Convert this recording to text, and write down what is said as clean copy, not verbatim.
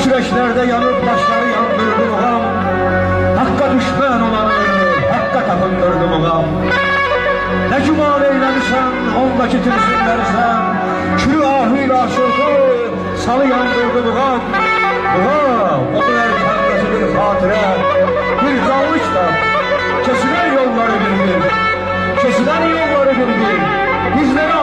süreçlerde yanıp başları yandırdım ağam. Hakka düşman olanı hakka tapındırdım ağam. Ne cuman eylemişsen ondaki tilsimlersen, kürü ahıyla aşırdı salı yandırdım ağam. Ağam o kadar kendisi bir hatire, bir kalmış da kesilen yolları bildir. Kesilen yolları bildir. Bizlere